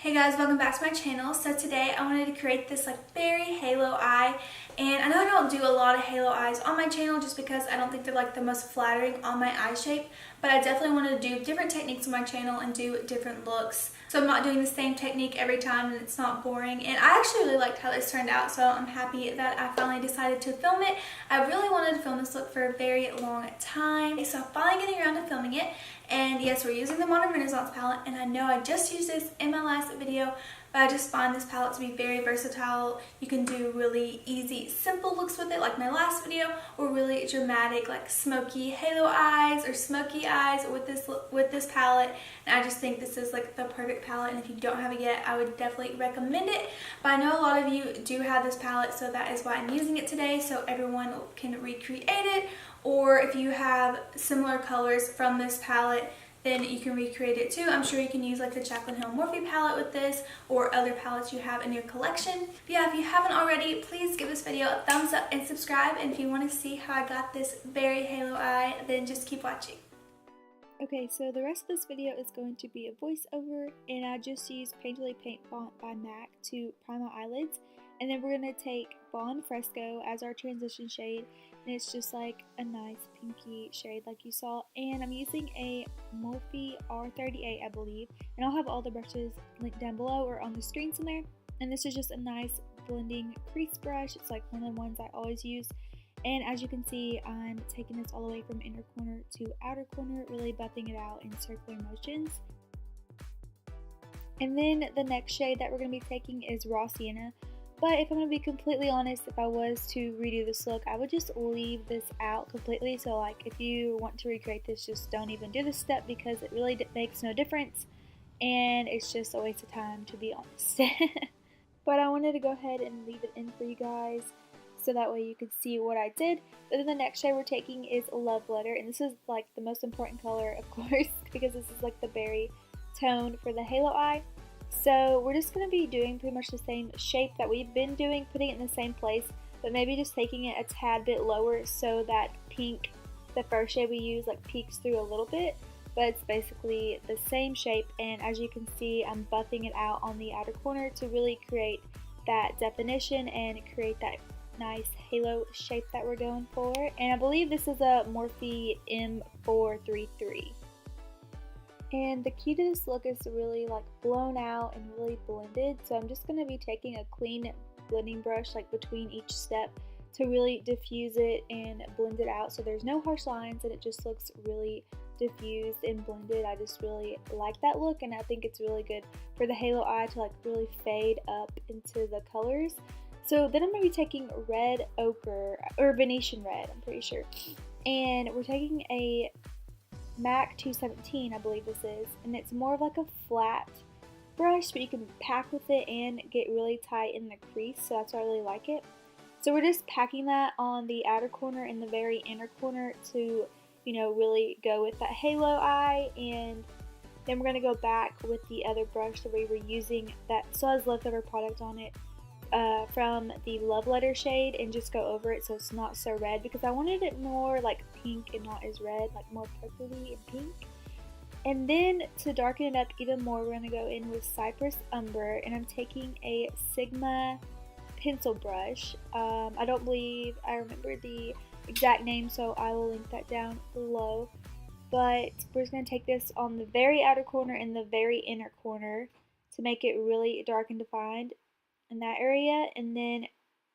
Hey guys, welcome back to my channel. So today I wanted to create this berry halo eye, and I know I don't do a lot of halo eyes on my channel just because I don't think they're the most flattering on my eye shape, but I definitely wanted to do different techniques on my channel and do different looks. So I'm not doing the same technique every time and it's not boring, and I actually really liked how this turned out, so I'm happy that I finally decided to film it. I really wanted to film this look for a very long time, so I'm finally getting around to filming it. And yes, we're using the Modern Renaissance palette, and I know I just used this in my last video, but I just find this palette to be very versatile. You can do really easy, simple looks with it, like my last video, or really dramatic, smoky halo eyes or smoky eyes with this palette. And I just think this is the perfect palette, and if you don't have it yet, I would definitely recommend it. But I know a lot of you do have this palette, so that is why I'm using it today, so everyone can recreate it. Or if you have similar colors from this palette, then you can recreate it too. I'm sure you can use the Jaclyn Hill Morphe palette with this, or other palettes you have in your collection. But yeah, if you haven't already, please give this video a thumbs up and subscribe. And if you want to see how I got this very halo eye, then just keep watching. Okay, so the rest of this video is going to be a voiceover, and I just used Painterly Paint Font by MAC to prime my eyelids. And then we're going to take Bond Fresco as our transition shade, and it's just a nice pinky shade like you saw. And I'm using a Morphe R38, I believe, and I'll have all the brushes linked down below or on the screen somewhere. And this is just a nice blending crease brush. It's one of the ones I always use. And as you can see, I'm taking this all the way from inner corner to outer corner, really buffing it out in circular motions. And then the next shade that we're going to be taking is Raw Sienna. But if I'm going to be completely honest, if I was to redo this look, I would just leave this out completely. So if you want to recreate this, just don't even do this step because it really makes no difference. And it's just a waste of time, to be honest. But I wanted to go ahead and leave it in for you guys, so that way you could see what I did. But then the next shade we're taking is Love Letter, and this is the most important color, of course, because this is the berry tone for the halo eye. So we're just going to be doing pretty much the same shape that we've been doing, putting it in the same place, but maybe just taking it a tad bit lower so that pink, the first shade we use, peeks through a little bit. But it's basically the same shape, and as you can see, I'm buffing it out on the outer corner to really create that definition and create that nice halo shape that we're going for. And I believe this is a Morphe M433. And the key to this look is to really blown out and really blended. So I'm just going to be taking a clean blending brush between each step to really diffuse it and blend it out so there's no harsh lines and it just looks really diffused and blended. I just really like that look, and I think it's really good for the halo eye to really fade up into the colors. So then I'm going to be taking red ochre, or Venetian red, I'm pretty sure. And we're taking a MAC 217, I believe this is. And it's more of a flat brush, but you can pack with it and get really tight in the crease. So that's why I really like it. So we're just packing that on the outer corner and the very inner corner to, really go with that halo eye. And then we're going to go back with the other brush that we were using that still has leftover product on it. From the Love Letter shade, and just go over it so it's not so red, because I wanted it more pink and not as red, more purpley and pink. And then to darken it up even more, we're going to go in with Cypress Umber, and I'm taking a Sigma pencil brush. I don't believe I remember the exact name, so I will link that down below. But we're just going to take this on the very outer corner and the very inner corner to make it really dark and defined in that area. And then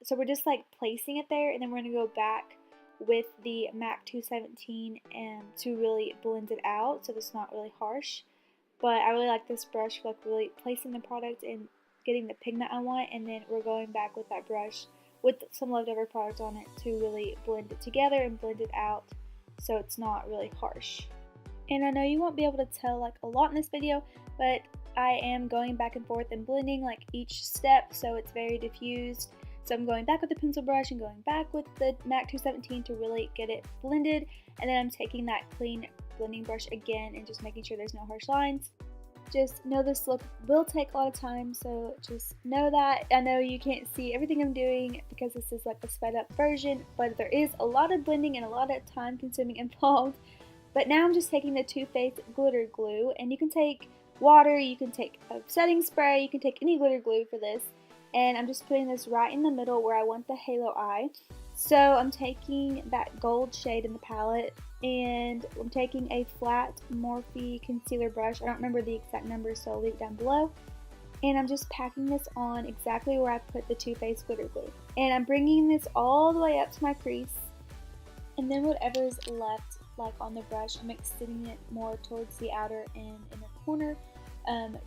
so we're just placing it there, and then we're going to go back with the MAC 217 and to really blend it out so it's not really harsh. But I really like this brush for really placing the product and getting the pigment I want, and then we're going back with that brush with some leftover product on it to really blend it together and blend it out so it's not really harsh. And I know you won't be able to tell a lot in this video, but I am going back and forth and blending each step so it's very diffused. So I'm going back with the pencil brush and going back with the MAC 217 to really get it blended, and then I'm taking that clean blending brush again and just making sure there's no harsh lines. Just know this look will take a lot of time, so just know that. I know you can't see everything I'm doing because this is a sped up version, but there is a lot of blending and a lot of time consuming involved. But now I'm just taking the Too Faced glitter glue, and you can take water, you can take a setting spray, you can take any glitter glue for this. And I'm just putting this right in the middle where I want the halo eye. So I'm taking that gold shade in the palette, and I'm taking a flat Morphe concealer brush. I don't remember the exact number, so I'll leave it down below. And I'm just packing this on exactly where I put the Too Faced glitter glue. And I'm bringing this all the way up to my crease. And then whatever's left, like on the brush, I'm extending it more towards the outer and inner corner,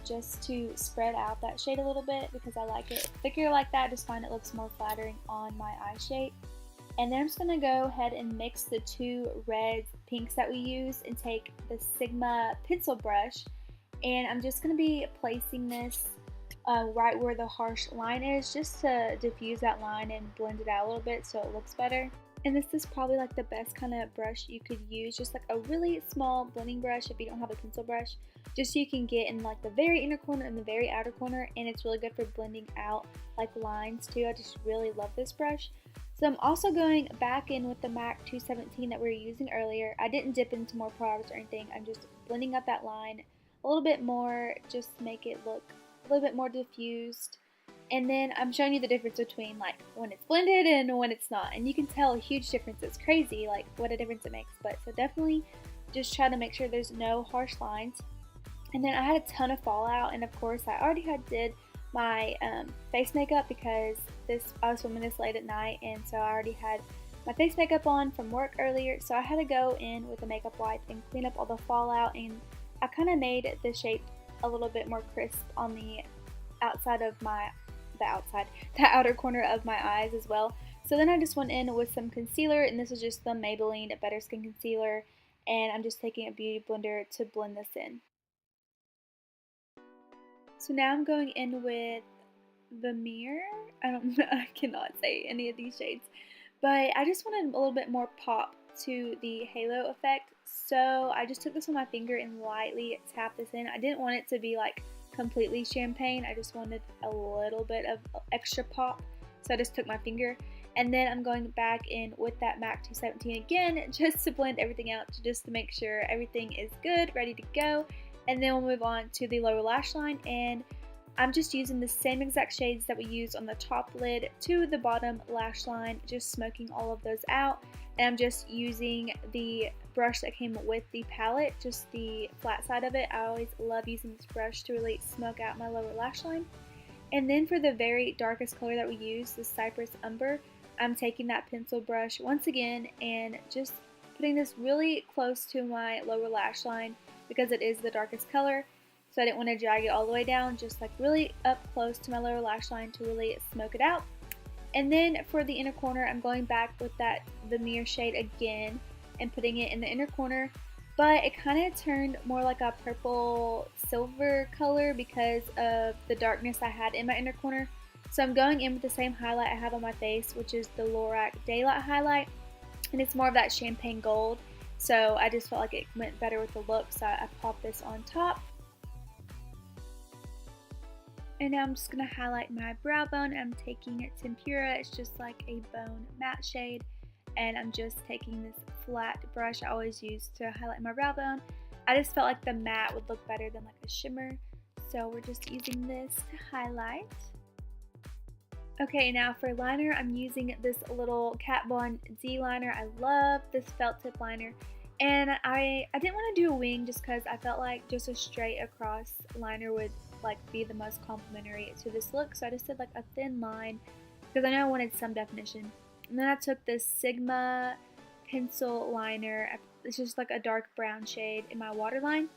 just to spread out that shade a little bit, because I like it thicker like that. I just find it looks more flattering on my eye shape. And then I'm just going to go ahead and mix the two reds, pinks that we use, and take the Sigma pencil brush. And I'm just going to be placing this right where the harsh line is, just to diffuse that line and blend it out a little bit so it looks better. And this is probably like the best kind of brush you could use, just like a really small blending brush if you don't have a pencil brush, just so you can get in like the very inner corner and the very outer corner, and it's really good for blending out like lines too. I just really love this brush. So I'm also going back in with the MAC 217 that we were using earlier. I didn't dip into more products or anything. I'm just blending up that line a little bit more, just to make it look a little bit more diffused. And then I'm showing you the difference between like when it's blended and when it's not. And you can tell a huge difference. It's crazy like what a difference it makes. But so definitely just try to make sure there's no harsh lines. And then I had a ton of fallout, and of course I already did my face makeup because I was filming this late at night, and so I already had my face makeup on from work earlier, so I had to go in with a makeup wipe and clean up all the fallout, and I kind of made the shape a little bit more crisp on the outside of the outer corner of my eyes as well. So then I just went in with some concealer, and this is just the Maybelline Better Skin Concealer, and I'm just taking a beauty blender to blend this in. So now I'm going in with Vermeer. I cannot say any of these shades, but I just wanted a little bit more pop to the halo effect. So I just took this on my finger and lightly tapped this in. I didn't want it to be like completely champagne. I just wanted a little bit of extra pop. So I just took my finger, and then I'm going back in with that MAC 217 again, just to blend everything out, just to make sure everything is good, ready to go. And then we'll move on to the lower lash line, and I'm just using the same exact shades that we used on the top lid to the bottom lash line, just smoking all of those out. And I'm just using the brush that came with the palette, just the flat side of it. I always love using this brush to really smoke out my lower lash line. And then for the very darkest color that we use, the Cypress Umber, I'm taking that pencil brush once again and just putting this really close to my lower lash line, because it is the darkest color, so I didn't want to drag it all the way down, just like really up close to my lower lash line to really smoke it out. And then for the inner corner, I'm going back with that Vermeer shade again and putting it in the inner corner, but it kind of turned more like a purple silver color because of the darkness I had in my inner corner. So I'm going in with the same highlight I have on my face, which is the Lorac Daylight highlight, and it's more of that champagne gold. So I just felt like it went better with the look, so I popped this on top. And now I'm just going to highlight my brow bone. I'm taking Tempura. It's just like a bone matte shade. And I'm just taking this flat brush I always use to highlight my brow bone. I just felt like the matte would look better than like a shimmer. So we're just using this to highlight. Okay, now for liner, I'm using this little KatVonD D liner. I love this felt tip liner, and I didn't want to do a wing just because I felt like just a straight across liner would like be the most complimentary to this look. So I just did like a thin line because I know I wanted some definition. And then I took this Sigma pencil liner. It's just like a dark brown shade in my waterline.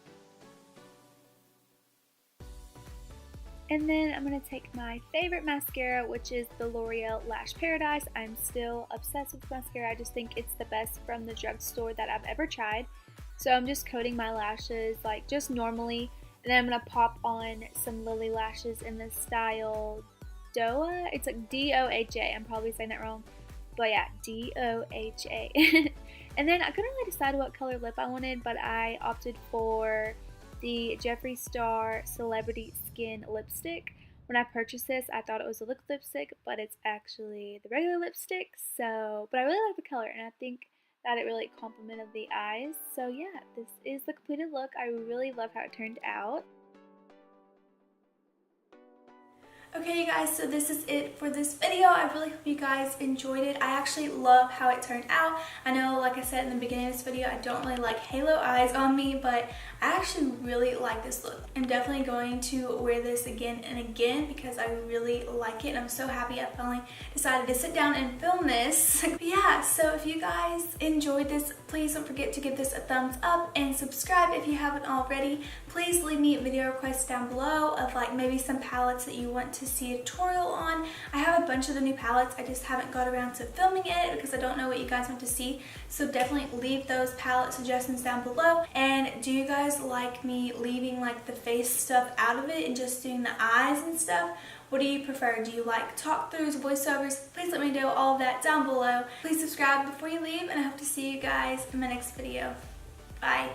And then I'm going to take my favorite mascara, which is the L'Oreal Lash Paradise. I'm still obsessed with this mascara. I just think it's the best from the drugstore that I've ever tried. So I'm just coating my lashes like just normally. And then I'm going to pop on some Lilly lashes in the style Doha. It's like D-O-H-A. I'm probably saying that wrong. But yeah, D-O-H-A. And then I couldn't really decide what color lip I wanted, but I opted for the Jefree Star Celebrity Skin Lipstick. When I purchased this, I thought it was a liquid lipstick, but it's actually the regular lipstick. So, but I really like the color, and I think that it really complemented the eyes. So yeah, this is the completed look. I really love how it turned out. Okay, you guys, so this is it for this video. I really hope you guys enjoyed it. I actually love how it turned out. I know, like I said in the beginning of this video, I don't really like halo eyes on me, but I actually really like this look. I'm definitely going to wear this again and again because I really like it, and I'm so happy I finally decided to sit down and film this. But yeah, so if you guys enjoyed this, please don't forget to give this a thumbs up and subscribe if you haven't already. Please leave me video requests down below of like maybe some palettes that you want to see a tutorial on. I have a bunch of the new palettes, I just haven't got around to filming it because I don't know what you guys want to see. So definitely leave those palette suggestions down below. And do you guys like me leaving like the face stuff out of it and just doing the eyes and stuff? What do you prefer? Do you like talk throughs, voiceovers? Please let me know all of that down below. Please subscribe before you leave, and I hope to see you guys in my next video. Bye.